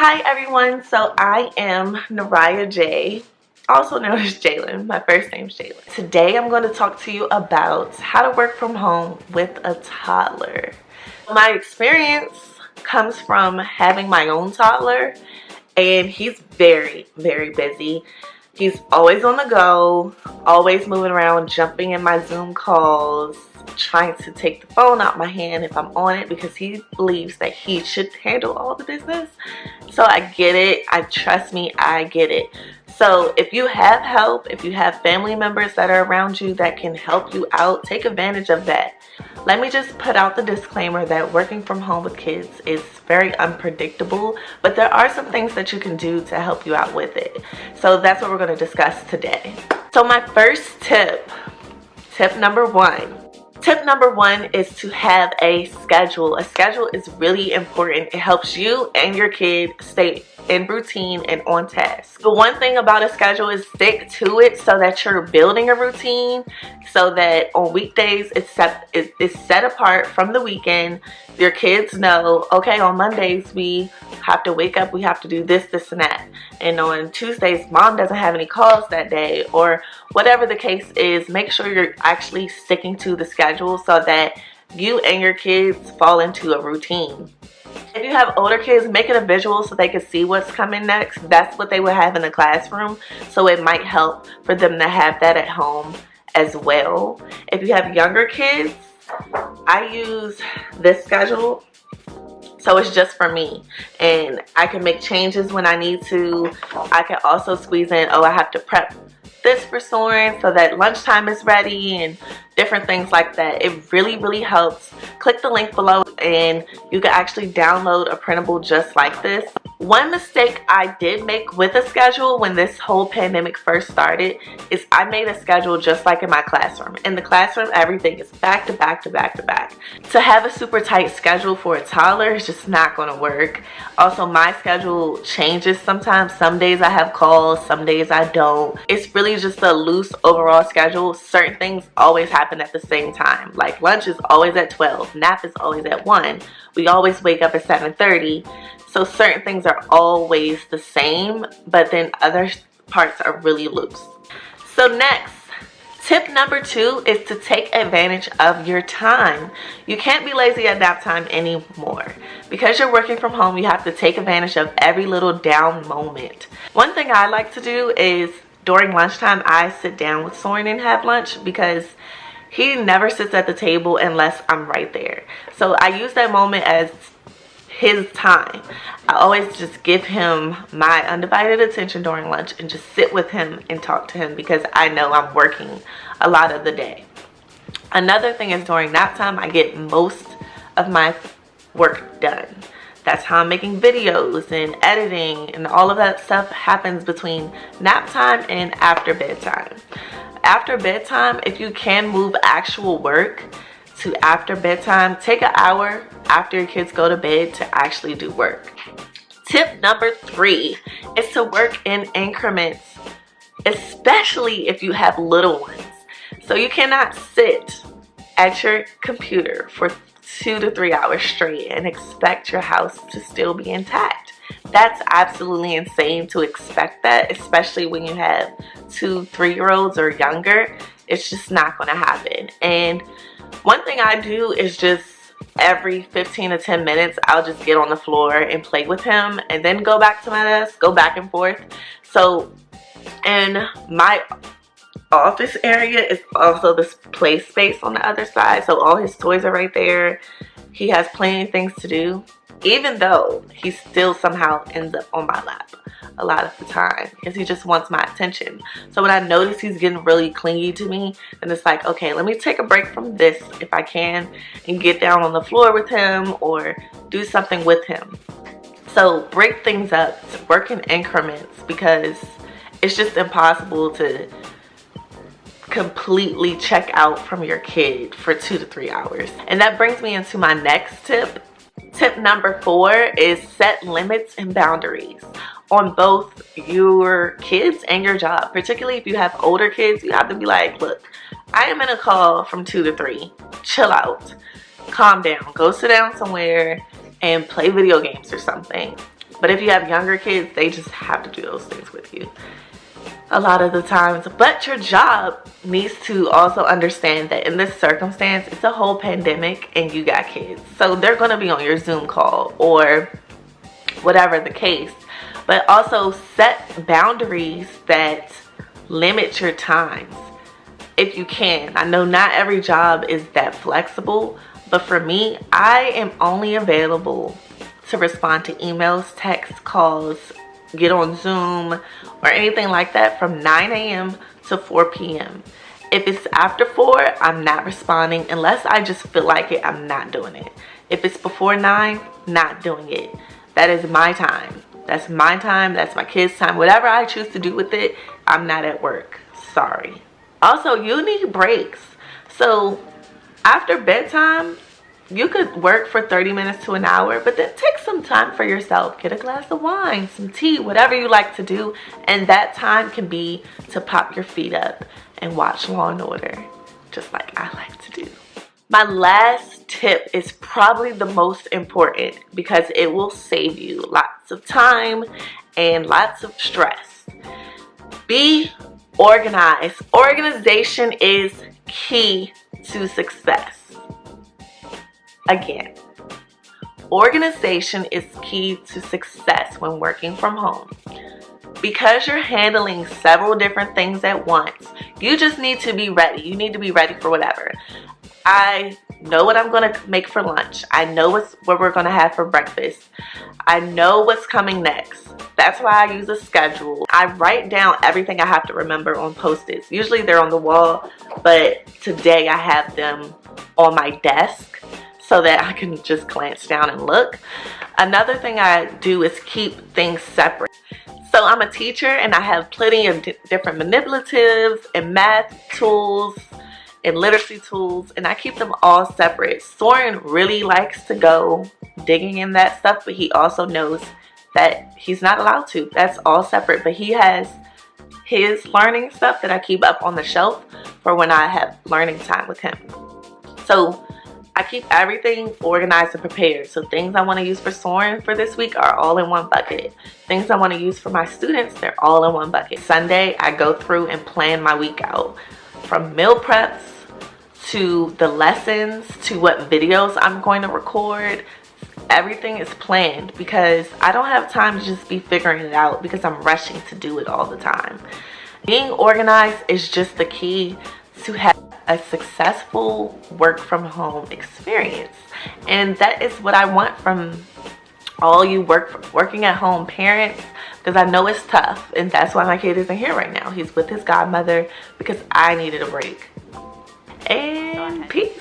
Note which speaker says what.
Speaker 1: Hi everyone, so I am Nareiya.J, also known as Jalen. My first name's Jalen. Today I'm going to talk to you about how to work from home with a toddler. My experience comes from having my own toddler, and he's very, very busy. He's always on the go, always moving around, jumping in my Zoom calls, trying to take the phone out my hand if I'm on it because he believes that he should handle all the business. So I get it. Trust me, I get it. So if you have help, if you have family members that are around you that can help you out, take advantage of that. Let me just put out the disclaimer that working from home with kids is very unpredictable, but there are some things that you can do to help you out with it. So that's what we're going to discuss today. So my first tip number one. Tip number one is to have a schedule. A schedule is really important. It helps you and your kid stay in routine and on task. The one thing about a schedule is stick to it so that you're building a routine, so that on weekdays it's set apart from the weekend. Your kids know, okay, on Mondays we have to wake up, we have to do this, this, and that. And on Tuesdays, mom doesn't have any calls that day, or whatever the case is. Make sure you're actually sticking to the schedule so that you and your kids fall into a routine. If you have older kids, make it a visual so they can see what's coming next. That's what they would have in the classroom, so it might help for them to have that at home as well. If you have younger kids, I use this schedule, so it's just for me, and I can make changes when I need to. I can also squeeze in, oh, I have to prep this for Soren so that lunchtime is ready, and different things like that. It really, really helps. Click the link below and you can actually download a printable just like this. One mistake I did make with a schedule when this whole pandemic first started is I made a schedule just like in my classroom. In the classroom, everything is back to back to back to back. To have a super tight schedule for a toddler is just not going to work. Also, my schedule changes sometimes. Some days I have calls, some days I don't. It's really just a loose overall schedule. Certain things always happen at the same time. Like lunch is always at 12, nap is always at 1. We always wake up at 7:30. So certain things are always the same, but then other parts are really loose. So next, tip number 2 is to take advantage of your time. You can't be lazy at nap time anymore. Because you're working from home, you have to take advantage of every little down moment. One thing I like to do is during lunchtime, I sit down with Soren and have lunch, because he never sits at the table unless I'm right there. So I use that moment as his time. I always just give him my undivided attention during lunch and just sit with him and talk to him, because I know I'm working a lot of the day. Another thing is during nap time, I get most of my work done. That's how I'm making videos and editing, and all of that stuff happens between nap time and after bedtime. After bedtime, if you can move actual work to after bedtime, take an hour after your kids go to bed to actually do work. Tip number 3 is to work in increments, especially if you have little ones. So you cannot sit at your computer for 2 to 3 hours straight and expect your house to still be intact. That's absolutely insane to expect that, especially when you have 2, 3-year-olds or younger. It's just not going to happen. And one thing I do is just every 15 to 10 minutes, I'll just get on the floor and play with him and then go back to my desk, go back and forth. So in my office area is also this play space on the other side. So all his toys are right there. He has plenty of things to do, even though he still somehow ends up on my lap a lot of the time because he just wants my attention. So when I notice he's getting really clingy to me, then it's like, okay, let me take a break from this if I can and get down on the floor with him or do something with him. So break things up, work in increments, because it's just impossible to completely check out from your kid for 2 to 3 hours. And that brings me into my next tip. Tip number 4 is set limits and boundaries on both your kids and your job. Particularly if you have older kids, you have to be like, look, I am in a call from 2 to 3. Chill out. Calm down. Go sit down somewhere and play video games or something. But if you have younger kids, they just have to do those things with you a lot of the times. But your job needs to also understand that in this circumstance, it's a whole pandemic and you got kids. So they're going to be on your Zoom call or whatever the case. But also set boundaries that limit your times if you can. I know not every job is that flexible, but for me, I am only available to respond to emails, texts, calls, get on Zoom or anything like that from 9 a.m. to 4 p.m. If it's after 4, I'm not responding unless I just feel like it. I'm not doing it. If it's before 9, not doing it. That is my time. That's my time. That's my kids' time. Whatever I choose to do with it, I'm not at work. Sorry. Also, you need breaks. So after bedtime, you could work for 30 minutes to an hour, but then take some time for yourself. Get a glass of wine, some tea, whatever you like to do. And that time can be to pop your feet up and watch Law and Order, just like I like to do. My last tip is probably the most important because it will save you lots of time and lots of stress. Be organized. Organization is key to success. Again, organization is key to success when working from home. Because you're handling several different things at once, you just need to be ready. You need to be ready for whatever. I know what I'm going to make for lunch. I know what we're going to have for breakfast. I know what's coming next. That's why I use a schedule. I write down everything I have to remember on Post-its. Usually they're on the wall, but today I have them on my desk so that I can just glance down and look. Another thing I do is keep things separate. So I'm a teacher and I have plenty of different manipulatives and math tools and literacy tools, and I keep them all separate. Soren really likes to go digging in that stuff, but he also knows that he's not allowed to. That's all separate, but he has his learning stuff that I keep up on the shelf for when I have learning time with him. So I keep everything organized and prepared. So things I want to use for Soren for this week are all in one bucket. Things I want to use for my students, they're all in one bucket. Sunday, I go through and plan my week out. From meal preps to the lessons to what videos I'm going to record. Everything is planned because I don't have time to just be figuring it out because I'm rushing to do it all the time. Being organized is just the key to have a successful work from home experience, and that is what I want from all you working at home parents, because I know it's tough, and that's why my kid isn't here right now. He's with his godmother because I needed a break. And peace.